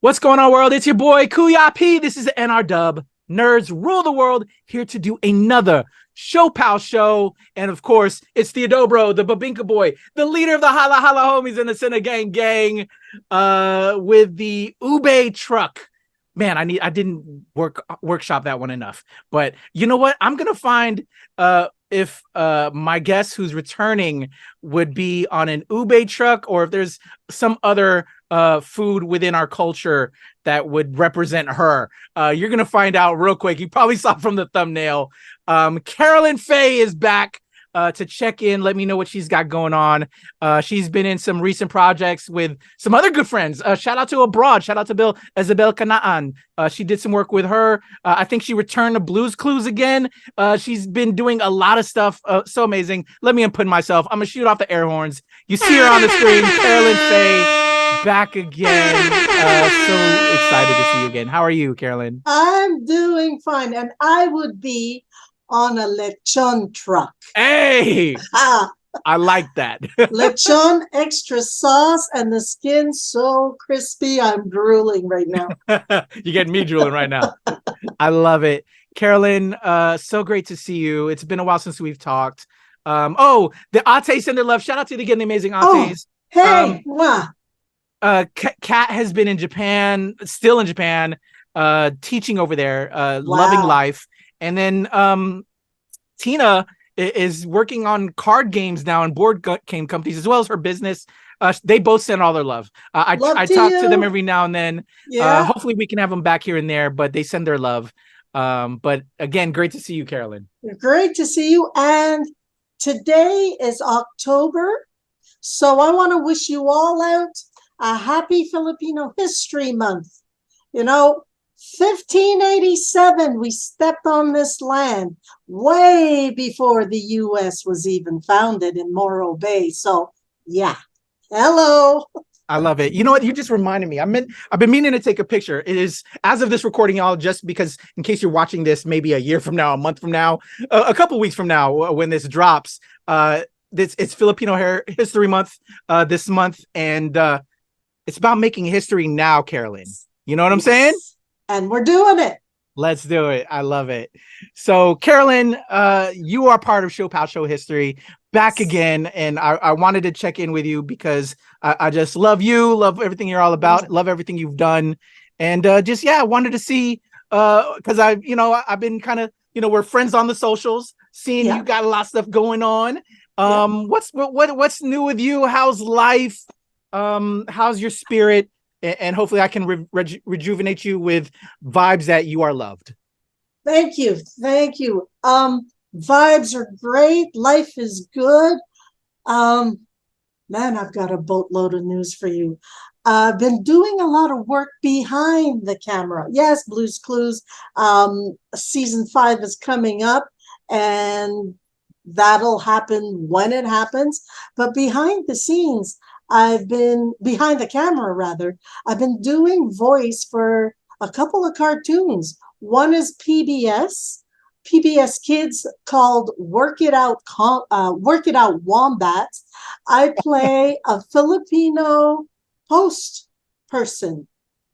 What's going on, world? It's your boy, Kuya P. This is NRW. Nerds rule the world, here to do another ShoPowSho. And of course, it's Theodobro, the Babinka boy, the leader of the Hala Hala homies in the Center Gang with the Ube truck. Man, I didn't workshop that one enough. But you know what? I'm going to find if my guest who's returning would be on an Ube truck, or if there's some other food within our culture that would represent her. You're gonna find out real quick. You probably saw from the thumbnail. Carolyn Faye is back to check in, let me know what she's got going on. She's been in some recent projects with some other good friends. Shout out to Abroad. Shout out to Isabel Canaan. She did some work with her. I think she returned to Blues Clues again. She's been doing a lot of stuff. So amazing. Let me input myself. I'm gonna shoot off the air horns. You see her on the screen, Carolyn Faye. Back again. So excited to see you again. How are you, Carolyn? I'm doing fine, and I would be on a lechon truck. Hey, I like that. Lechon, extra sauce, and the skin so crispy. I'm drooling right now. You're getting me drooling right now. I love it. Carolyn, so great to see you. It's been a while since we've talked. The Ates send their love. Shout out to the amazing Ates. Oh, hey, wow. Kat has been in Japan, still in Japan, teaching over there, loving life. And then Tina is working on card games now and board game companies, as well as her business. They both send all their love. I talk to them every now and then. Yeah. Hopefully we can have them back here and there, but they send their love. But again, great to see you, Carolyn. Great to see you. And today is October. So I want to wish you all out a happy Filipino History Month. You know, 1587, we stepped on this land way before the U.S. was even founded in Morro Bay. So, yeah. Hello. I love it. You know what? You just reminded me. I've been meaning to take a picture. It is, as of this recording, y'all, just because in case you're watching this maybe a year from now, a month from now, a couple weeks from now when this drops, it's Filipino History Month this month. And it's about making history now, Carolyn. You know what I'm saying? And we're doing it. Let's do it. I love it. So, Carolyn, you are part of ShoPowSho history back again. And I wanted to check in with you because I just love you, love everything you're all about, love everything you've done. And I wanted to see, because I've been kind of, we're friends on the socials, seeing you got a lot of stuff going on. What's new with you? How's life? How's your spirit? And hopefully I can rejuvenate you with vibes that you are loved. Thank you. Vibes are great. Life is good. Man, I've got a boatload of news for you. I've been doing a lot of work behind the camera. Yes, Blues Clues. Season 5 is coming up, and that'll happen when it happens. But behind the scenes, behind the camera rather, I've been doing voice for a couple of cartoons. One is PBS Kids, called Work It Out Wombats. I play a Filipino post person,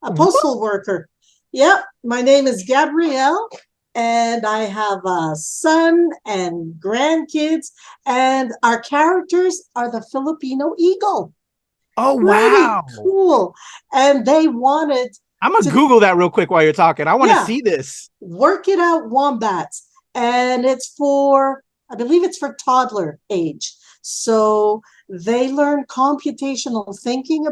a postal worker. Yep, my name is Gabrielle, and I have a son and grandkids, and our characters are the Filipino eagle. Oh, wow. Pretty cool. And they wanted... I'm going to Google that real quick while you're talking. I want to see this. Work It Out Wombats. And it's I believe it's for toddler age. So they learn computational thinking,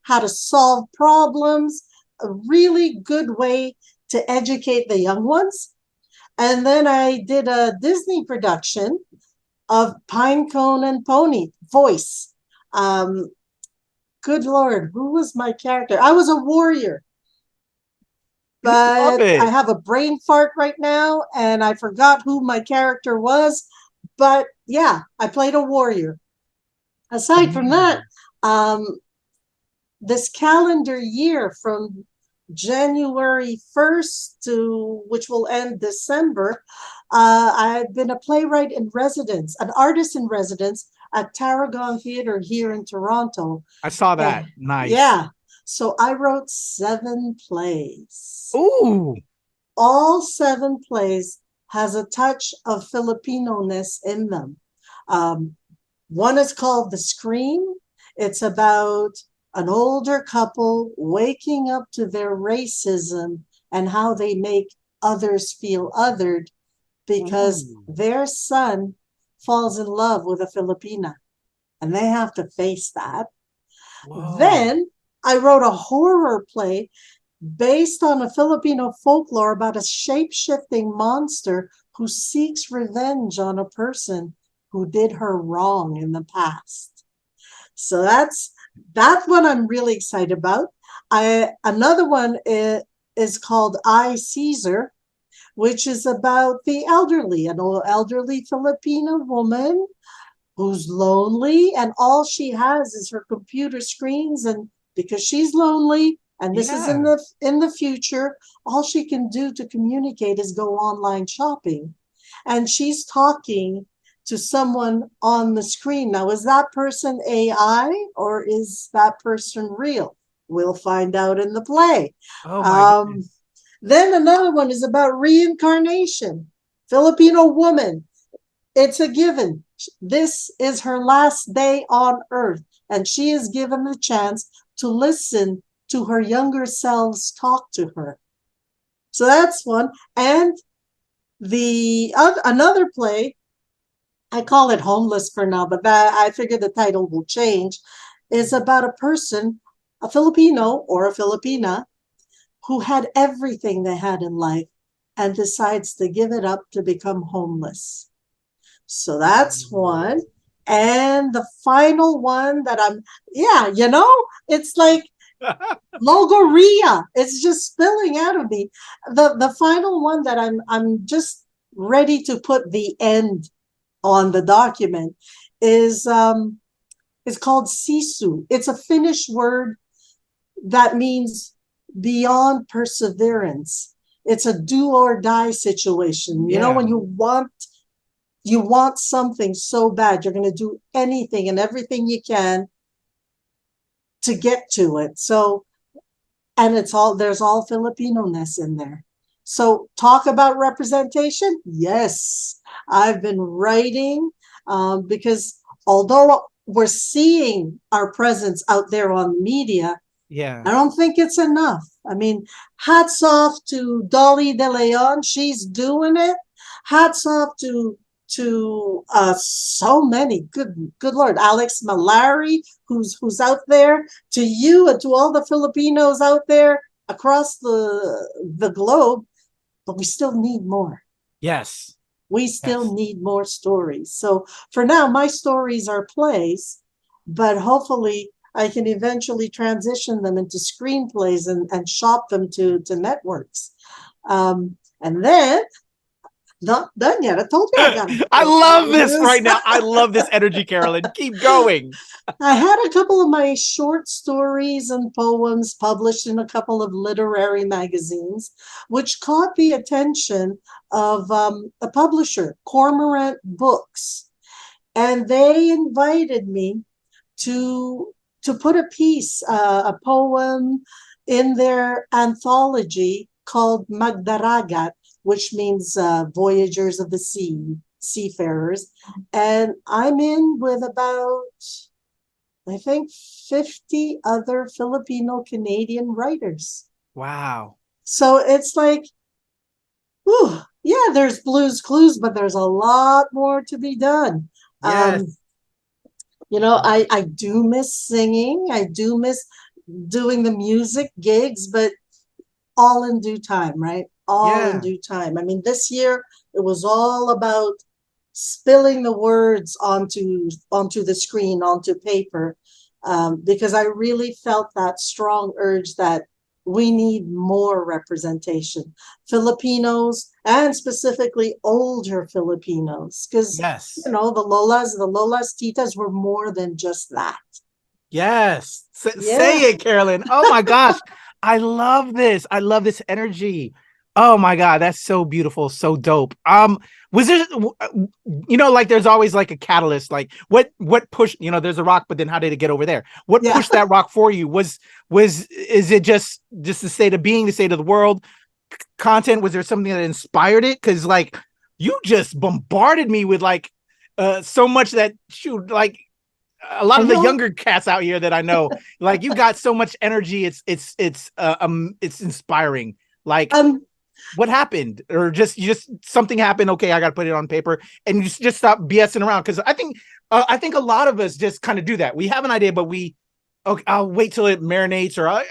how to solve problems, a really good way to educate the young ones. And then I did a Disney production of Pinecone Pony voice. Good Lord, who was my character? I was a warrior. But I have a brain fart right now, and I forgot who my character was. But yeah, I played a warrior. Aside from that, this calendar year from January 1st to which will end December, I've been a playwright in residence, an artist in residence at Tarragon Theatre here in Toronto. I saw that. And, Nice. yeah. So I wrote 7 plays. Ooh. All 7 plays has a touch of Filipino-ness in them. One is called The Scream. It's about an older couple waking up to their racism and how they make others feel othered because their son falls in love with a Filipina and they have to face that. Whoa. Then I wrote a horror play based on a Filipino folklore about a shape-shifting monster who seeks revenge on a person who did her wrong in the past. So that's one I'm really excited about. Another one is called I, Caesar, which is about the elderly, an elderly Filipino woman who's lonely, and all she has is her computer screens, and because she's lonely, and this is in the future, all she can do to communicate is go online shopping. And she's talking to someone on the screen. Now, is that person AI or is that person real? We'll find out in the play. Oh my goodness. Then another one is about reincarnation. Filipino woman. It's a given. This is her last day on earth, and she is given the chance to listen to her younger selves talk to her. So that's one. And another play, I call it Homeless for now, but I figure the title will change, is about a person, a Filipino or a Filipina, who had everything they had in life and decides to give it up to become homeless. So that's one. And the final one that it's like Logoria. It's just spilling out of me. The final one that I'm just ready to put the end on the document is called Sisu. It's a Finnish word that means beyond perseverance. It's a do or die situation. You know, when you want something so bad, you're going to do anything and everything you can to get to it. So, and there's all Filipino-ness in there. So talk about representation. Yes, I've been writing because although we're seeing our presence out there on media, I don't think it's enough. I mean, hats off to Dolly De Leon. She's doing it. Hats off to so many, good Lord, Alex Malari, who's out there, to you and to all the Filipinos out there across the globe, but we still need more. Yes. We still need more stories. So for now, my stories are plays, but hopefully I can eventually transition them into screenplays and shop them to networks. And then, not done yet. I told you I love this right now. I love this energy, Carolyn. Keep going. I had a couple of my short stories and poems published in a couple of literary magazines, which caught the attention of a publisher, Cormorant Books. And they invited me to put a piece, a poem in their anthology called Magdaragat, which means voyagers of the sea, seafarers. And I'm in with about, I think, 50 other Filipino-Canadian writers. Wow. So it's like, whew, yeah, there's Blue's Clues, but there's a lot more to be done. Yes. You know, I do miss singing. I do miss doing the music gigs, but all in due time, right? All in due time. I mean, this year it was all about spilling the words onto the screen, onto paper, because I really felt that strong urge that we need more representation. Filipinos, and specifically older Filipinos, because you know, the lolas, titas were more than just that. Yes. Say it, Carolyn. Oh my gosh. I love this. I love this energy. Oh my God, that's so beautiful, so dope. Was there, like there's always like a catalyst, like what pushed, there's a rock, but then how did it get over there? What pushed that rock for you? Is it just the state of being, the state of the world, content? Was there something that inspired it? Because like you just bombarded me with like so much that like a lot of the younger cats out here that I know, like you got so much energy. It's inspiring. Like what happened, or just something happened? Okay, I got to put it on paper, and you just stop BSing around. Because I think a lot of us just kind of do that. We have an idea, but I'll wait till it marinates, or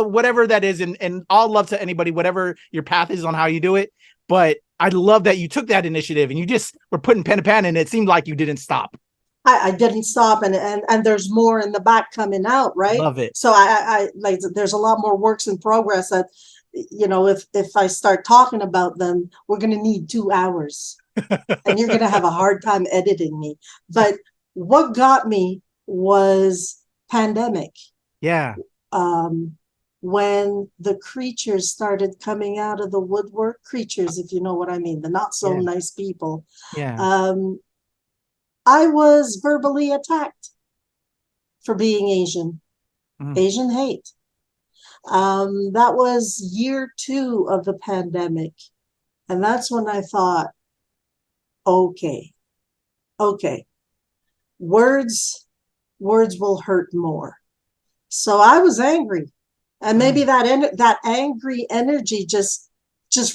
whatever that is. And all love to anybody, whatever your path is on how you do it. But I love that you took that initiative and you just were putting pen to pen, and it seemed like you didn't stop. I didn't stop, and there's more in the back coming out, right? Love it. So I like, there's a lot more works in progress that, if I start talking about them, we're going to need 2 hours and you're going to have a hard time editing me. But what got me was pandemic. Yeah. When the creatures started coming out of the woodwork, creatures, if you know what I mean, the not so nice people. Yeah. I was verbally attacked for being Asian. Asian hate. That was year 2 of the pandemic. And that's when I thought, okay, words will hurt more. So I was angry. And maybe that angry energy just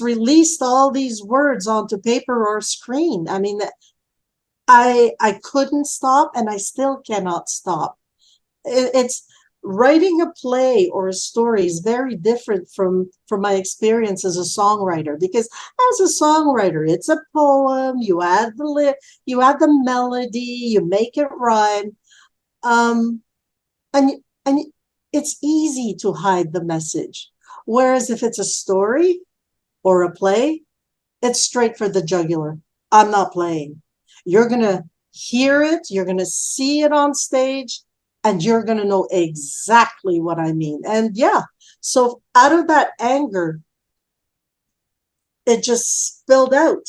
released all these words onto paper or screen. I mean, I couldn't stop, and I still cannot stop. It's writing a play or a story is very different from my experience as a songwriter, because as a songwriter, it's a poem. You add the melody, you make it rhyme, and it's easy to hide the message. Whereas if it's a story or a play, it's straight for the jugular. I'm not playing. You're going to hear it, you're going to see it on stage, and you're going to know exactly what I mean. And so out of that anger, it just spilled out.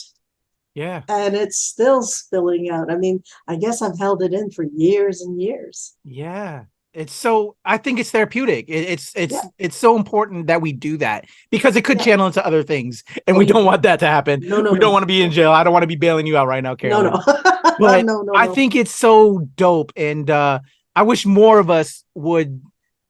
Yeah. And it's still spilling out. I mean, I guess I've held it in for years and years. Yeah. I think it's therapeutic. It's so important that we do that, because it could channel into other things, and we don't want that to happen. We don't want to be in jail. I don't want to be bailing you out right now, Carolyn. But I think it's so dope, and I wish more of us would,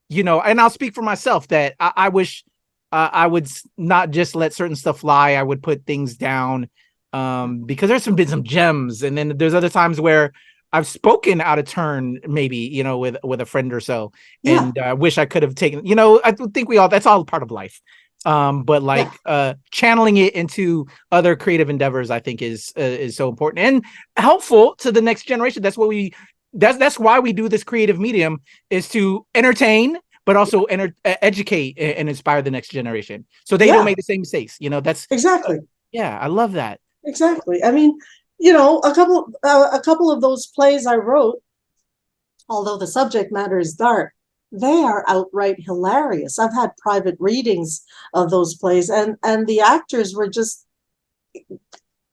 and I'll speak for myself, that I wish I would not just let certain stuff fly. I would put things down, because there's been some gems, and then there's other times where I've spoken out of turn, maybe, with a friend or so. And I wish I could have taken, I think that's all part of life. But like channeling it into other creative endeavors, I think is so important and helpful to the next generation. That's why we do this creative medium, is to entertain, but also educate and inspire the next generation, so they don't make the same mistakes. That's exactly. I love that. Exactly. I mean, a couple of those plays I wrote, although the subject matter is dark, they are outright hilarious. I've had private readings of those plays, and the actors were just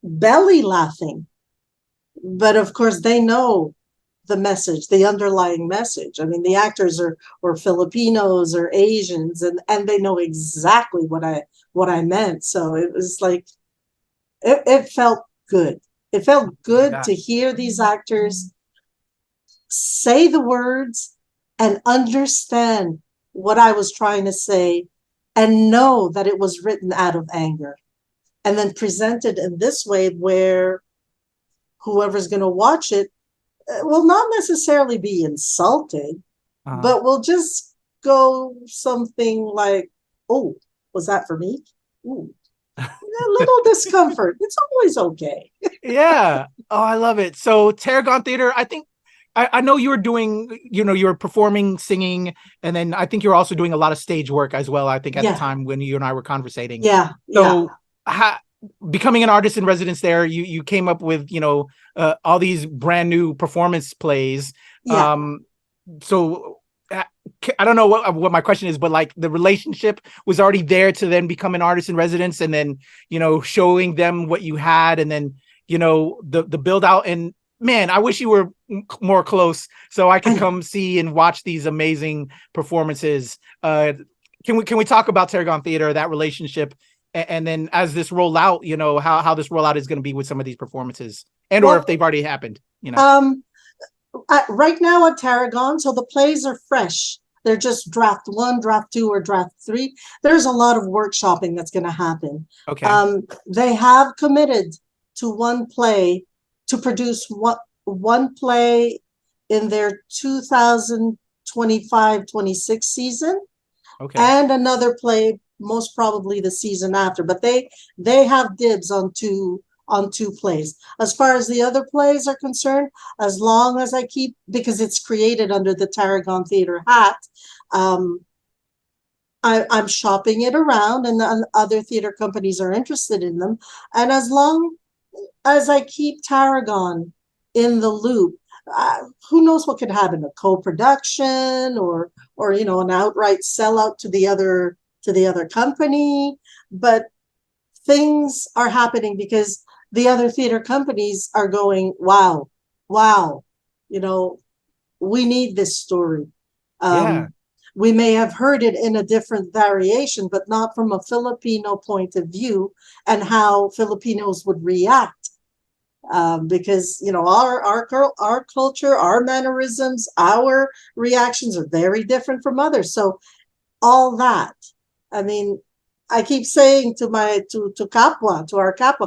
belly laughing. But of course, they know the message, the underlying message. I mean, the actors were Filipinos or Asians, and they know exactly what I meant. So it was like, it felt good. It felt good to hear these actors say the words and understand what I was trying to say, and know that it was written out of anger, and then presented in this way where whoever's going to watch it will not necessarily be insulted, but will just go something like, "Oh, was that for me? Ooh." A little discomfort. It's always okay. Yeah. Oh, I love it. So Tarragon Theater, I think I know you were doing, you were performing, singing, and then I think you were also doing a lot of stage work as well, I think, at the time when you and I were conversating. Yeah. So becoming an artist in residence there, you came up with, all these brand new performance plays. So I don't know what my question is, but like the relationship was already there to then become an artist in residence, and then, showing them what you had, and then, the build out. And man, I wish you were more close so I could come see and watch these amazing performances. Can we talk about Tarragon Theater, that relationship, and then as this roll out, how this rollout is going to be with some of these performances, and or if they've already happened, Right now at Tarragon, so the plays are fresh. They're just draft 1, draft 2, or draft 3. There's a lot of workshopping that's going to happen. Okay. They have committed to one play, to produce one play in their 2025-26 season. Okay. And another play, most probably the season after. But they have dibs on two plays. As far as the other plays are concerned, as long as I keep, because it's created under the Tarragon Theater hat, I'm shopping it around, and other theater companies are interested in them. And as long as I keep Tarragon in the loop, who knows what could happen? A co-production, or an outright sellout to the other company. But things are happening because the other theater companies are going, wow, we need this story. We may have heard it in a different variation, but not from a Filipino point of view and how Filipinos would react. Because, our culture, our mannerisms, our reactions are very different from others. So all that, I mean, I keep saying to our kapwa,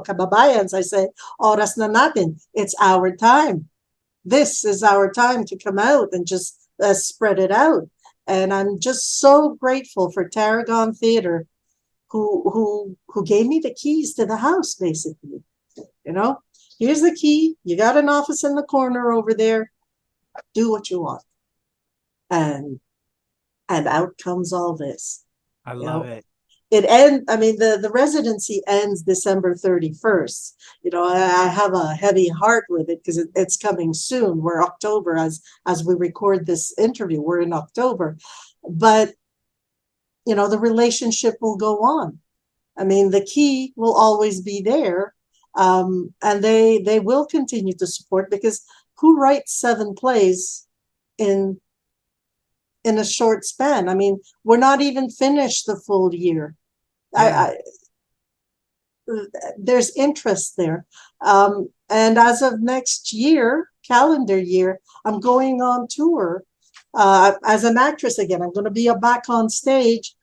kababayans, I say, oras na natin. It's our time. This is our time to come out and just spread it out. And I'm just so grateful for Tarragon Theater, who gave me the keys to the house, basically. Here's the key. You got an office in the corner over there. Do what you want. And out comes all this. I love it. The residency ends December 31st. I have a heavy heart with it because it's coming soon. We're October as we record this interview. We're in October. But, the relationship will go on. I mean, the key will always be there. And they will continue to support, because who writes 7 plays in a short span? I mean, we're not even finished the full year. Yeah. There's interest there. And as of next year, calendar year, I'm going on tour as an actress again. I'm going to be back on stage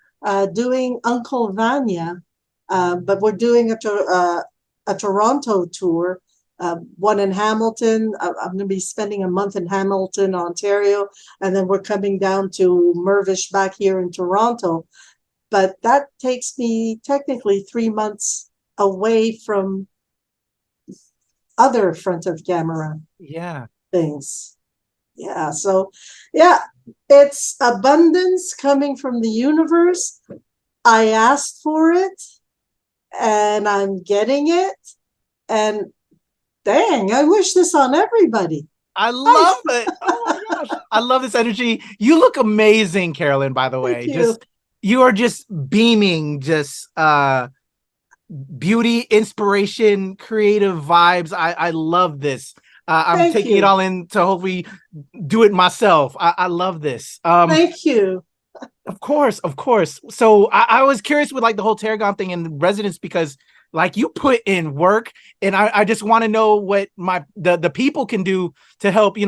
doing Uncle Vanya, but we're doing a Toronto tour, one in Hamilton. I'm going to be spending a month in Hamilton, Ontario, and then we're coming down to Mirvish back here in Toronto. But that takes me technically 3 months away from other front of camera things. Yeah. So, it's abundance coming from the universe. I asked for it, and I'm getting it. And dang, I wish this on everybody. I love it. Oh my gosh. I love this energy. You look amazing, Carolyn, by the way. You are just beaming, just beauty, inspiration, creative vibes. I love this. I'm taking it all in to hopefully do it myself. I love this. Thank you. Of course. So I was curious with like the whole Tarragon thing and residence, because like you put in work, and I just want to know what the people can do to help,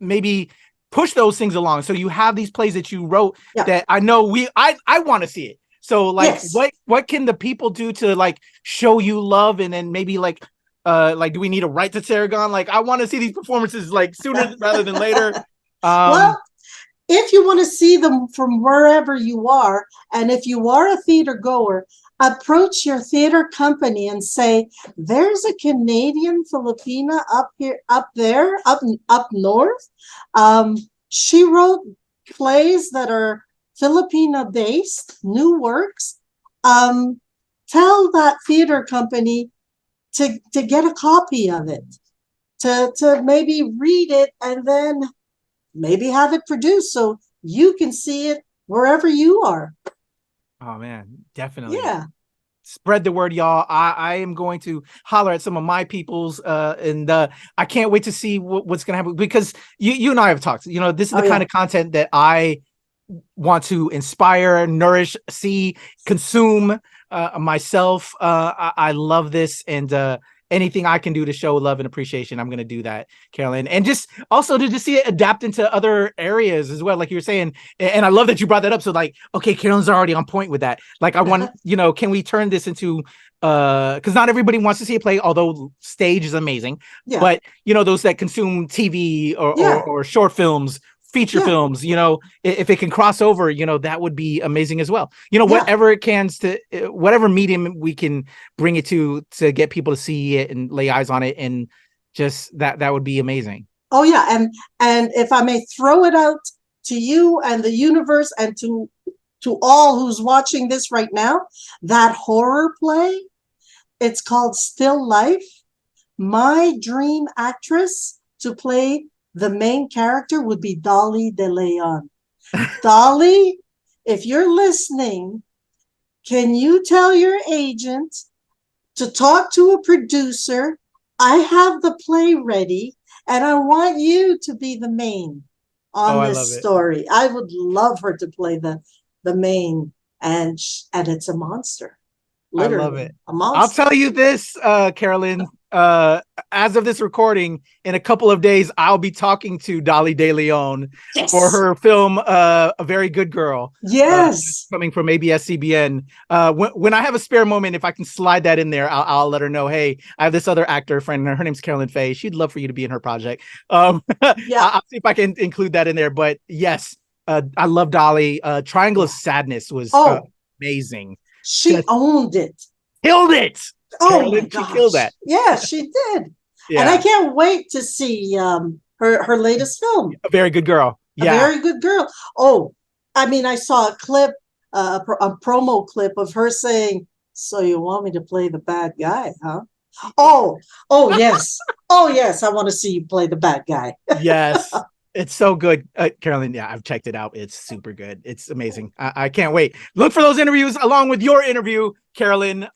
maybe push those things along. So you have these plays that you wrote that I know I want to see it. So like, what can the people do to like show you love, and then maybe like do we need to write to Tarragon? Like, I want to see these performances like sooner rather than later. Well, if you want to see them from wherever you are, and if you are a theater goer, approach your theater company and say, there's a Canadian Filipina up north. She wrote plays that are Filipina based, new works. Tell that theater company to get a copy of it, to maybe read it, and then maybe have it produced so you can see it wherever you are. Oh man, definitely. Yeah. Spread the word, y'all. I am going to holler at some of my peoples, and I can't wait to see what's going to happen, because you and I have talked. You know, this is the kind of content that I want to inspire, nourish, see, consume myself. I love this, and anything I can do to show love and appreciation, I'm going to do that, Carolyn. And just also to just see it adapt into other areas as well, like you were saying. And I love that you brought that up. So like, okay, Carolyn's already on point with that. Like I want, can we turn this into, because not everybody wants to see a play, although stage is amazing. Yeah. But, those that consume TV or short films, feature films, if it can cross over, that would be amazing as well. Whatever it can, to whatever medium we can bring it to get people to see it and lay eyes on it, and just that would be amazing. Oh yeah, and if I may throw it out to you and the universe and to all who's watching this right now, that horror play, it's called Still Life. My dream actress to play the main character would be Dolly De Leon. Dolly, if you're listening, can you tell your agent to talk to a producer? I have the play ready, and I want you to be the main on this story. I would love her to play the main, and it's a monster. Literally, I love it. A monster. I'll tell you this, Carolyn. As of this recording, in a couple of days, I'll be talking to Dolly De Leon for her film, A Very Good Girl. Yes. Coming from ABS-CBN. When I have a spare moment, if I can slide that in there, I'll let her know, hey, I have this other actor friend, her name's Carolyn Faye. She'd love for you to be in her project. I'll see if I can include that in there. But yes, I love Dolly. Triangle of Sadness was amazing. She owned it. Killed it. Oh Carolyn, my gosh. She killed that. Yeah, she did. Yeah. And I can't wait to see her latest film. A Very Good Girl. Yeah. A Very Good Girl. Oh, I mean, I saw a clip, a promo clip of her saying, "So you want me to play the bad guy, huh?" Oh yes. Oh yes, I want to see you play the bad guy. Yes. It's so good. Carolyn, yeah, I've checked it out. It's super good. It's amazing. I can't wait. Look for those interviews along with your interview, Carolyn.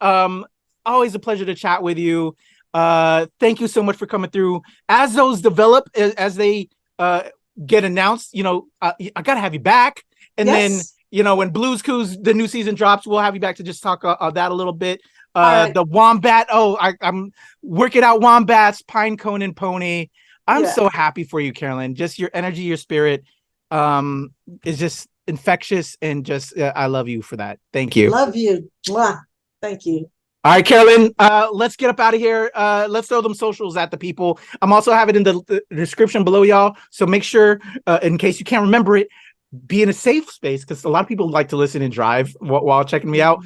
Always a pleasure to chat with you. Thank you so much for coming through. As those develop, as they get announced, I got to have you back. And then, when Blue's Clues, the new season drops, we'll have you back to just talk that a little bit. Right. The Wombat. I'm working out Wombats, Pinecone Pony. I'm so happy for you, Carolyn. Just your energy, your spirit is just infectious, and just I love you for that. Thank you. Love you. Mwah. Thank you. All right, Carolyn, let's get up out of here. Let's throw them socials at the people. I'm also having it in the description below, y'all. So make sure, in case you can't remember it, be in a safe space, because a lot of people like to listen and drive while checking me out.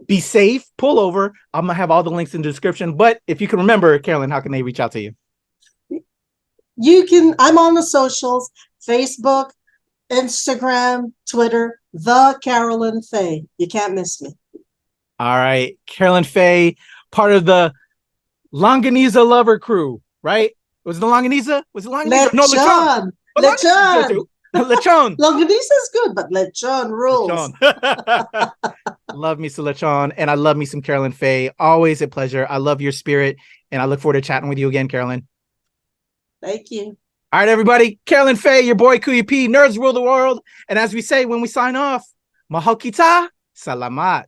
Be safe, pull over. I'm going to have all the links in the description. But if you can remember, Carolyn, how can they reach out to you? I'm on the socials, Facebook, Instagram, Twitter, The Carolyn Faye. You can't miss me. All right. Carolyn Faye, part of the Longaniza Lover crew, right? Was it the Longaniza? Was it Longaniza? No, Lechon. Lechon. Lechon. Longaniza is good, but Lechon rules. Lechon. Love me some Lechon, and I love me some Carolyn Faye. Always a pleasure. I love your spirit, and I look forward to chatting with you again, Carolyn. Thank you. All right, everybody. Carolyn Faye, your boy Kuya P. Nerds rule the world. And as we say when we sign off, mahal kita, salamat.